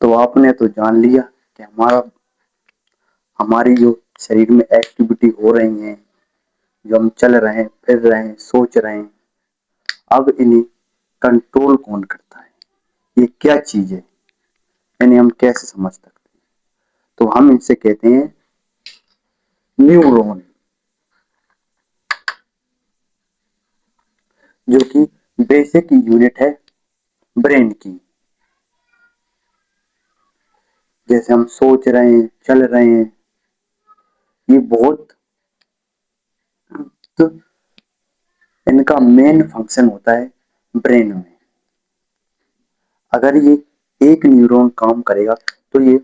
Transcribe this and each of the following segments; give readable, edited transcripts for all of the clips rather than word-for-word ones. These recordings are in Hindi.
तो आपने तो जान लिया कि हमारी जो शरीर में एक्टिविटी हो रही है, जो हम चल रहे हैं, फिर रहे हैं, सोच रहे हैं, अब इन्हें कंट्रोल कौन करता है, ये क्या चीज है, इन्हें हम कैसे समझ सकते हैं? तो हम इनसे कहते हैं न्यूरॉन, जो कि बेसिक यूनिट है ब्रेन की। जैसे हम सोच रहे हैं, चल रहे हैं, ये बहुत, तो इनका मेन फंक्शन होता है ब्रेन में। अगर ये एक न्यूरॉन काम करेगा तो ये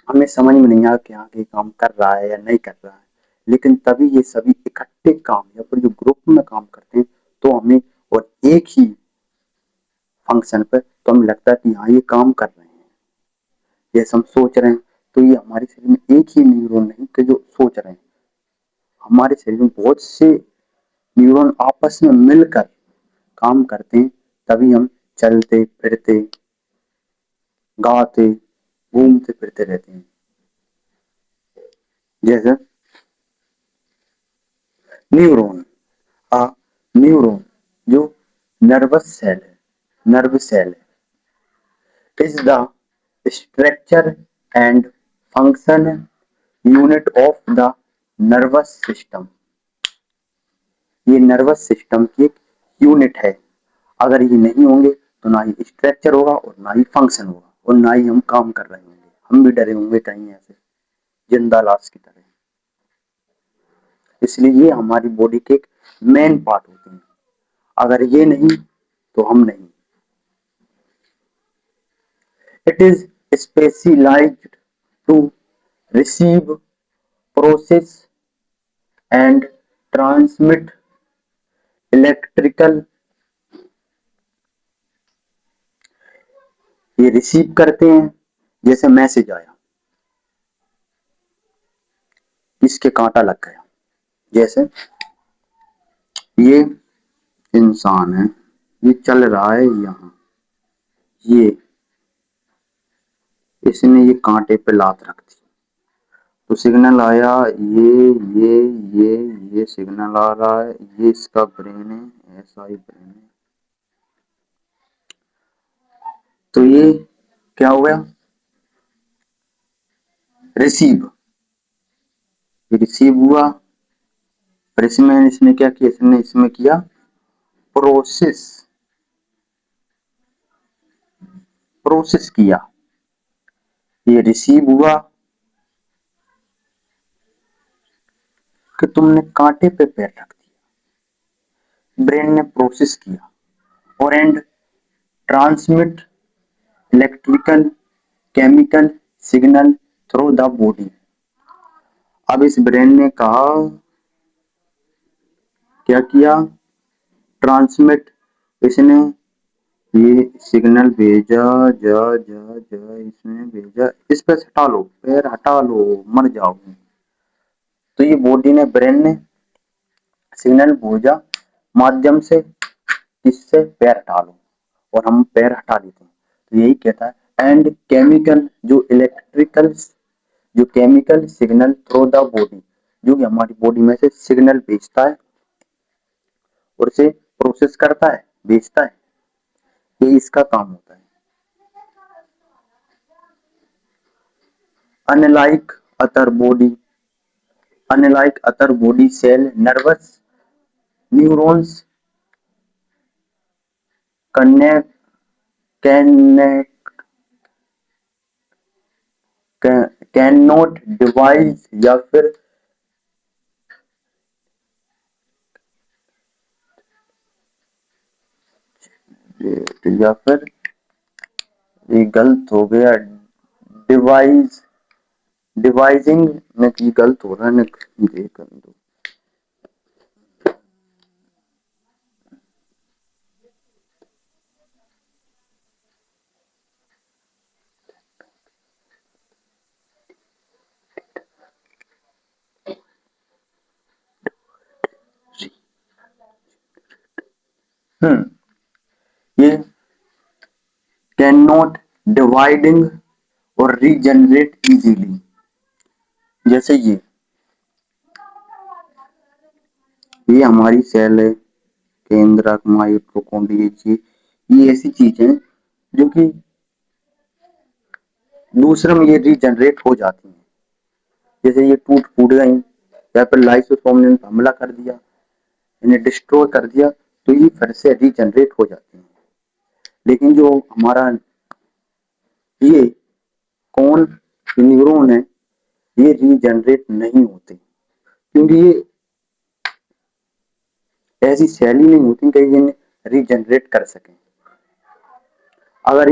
हमें समझ में नहीं आया कि हाँ ये काम कर रहा है या नहीं कर रहा है, लेकिन तभी ये सभी इकट्ठे काम या फिर जो ग्रुप में काम करते हैं तो हमें, और एक ही फंक्शन पर, तो हमें लगता है कि हाँ ये काम कर रहे हैं। जैसे हम सोच रहे हैं तो ये हमारे शरीर में एक ही न्यूरॉन नहीं कि जो सोच रहे हैं, हमारे शरीर में बहुत से न्यूरॉन आपस में मिलकर काम करते हैं, तभी हम चलते फिरते, गाते, घूमते फिरते रहते हैं। जैसे न्यूरॉन, आ न्यूरॉन जो नर्वस सेल है, नर्व सेल है, is the structure and function unit of the nervous system. ये नर्वस सिस्टम की एक यूनिट है। अगर ये नहीं होंगे तो ना ही स्ट्रक्चर होगा और ना ही फंक्शन होगा और ना ही हम काम कर रहे होंगे, हम भी डरे होंगे कहीं ऐसे जिंदा लाश की तरह। इसलिए ये हमारी बॉडी के एक मेन पार्ट होते हैं। अगर ये नहीं तो हम नहीं। It is specialised to receive, process and transmit electrical, ये रिसीव करते हैं, जैसे मैसेज आया, इसके कांटा लग गया, जैसे ये इंसान है, ये चल रहा है यहाँ, ये इसने ये कांटे पे लात रख दी, तो सिग्नल आया, ये ये ये सिग्नल आ रहा है, ये इसका ब्रेन है, ऐसा ही ब्रेन है। तो ये क्या हो गया, रिसीव, ये रिसीव हुआ, और इसमें इसने क्या किया, इसने इसमें किया प्रोसेस, प्रोसेस किया, ये रिसीव हुआ कि तुमने कांटे पे पैर रख दिया, ब्रेन ने प्रोसेस किया, और and transmit electrical chemical signal through the body. अब इस ब्रेन ने कहा, क्या किया, ट्रांसमिट, इसने ये सिग्नल भेजा, जा जा जा इसने भेजा, इस पे हटा लो, पैर हटा लो, मर जाओगे। तो ये बॉडी ने, ब्रेन ने सिग्नल भेजा माध्यम से, इससे पैर हटा लो, और हम पैर हटा देते हैं। तो यही कहता है एंड केमिकल, जो इलेक्ट्रिकल, जो chemical signal through the body, जो कि हमारी बॉडी में से सिग्नल भेजता है और इसे प्रोसेस करता है, भेजता है, ये इसका काम होता है। Unlike other body, unlike other body cell, nervous neurons connect can not divide, या फिर ये गलत हो गया, डिवाइस, डिवाइजिंग में की गलत हो रहा है, देख दो। ये कैन नॉट डिवाइडिंग और रीजनरेट इजीली। जैसे ये हमारी सेल है, केंद्रक, माइटोकॉन्ड्रिया, ये ऐसी चीज है जो कि दूसरे में ये रीजनरेट हो जाती है। जैसे ये टूट फूट गई या फिर लाइसोसोम ने हमला कर दिया, इन्हें डिस्ट्रॉय कर दिया, तो ये फिर से रीजनरेट हो जाती है। लेकिन जो हमारा ये कौन न्यूरॉन है, ये रीजनरेट नहीं होते, क्योंकि ये ऐसी सेल ही नहीं होती कि इन्हें रीजनरेट कर सके। अगर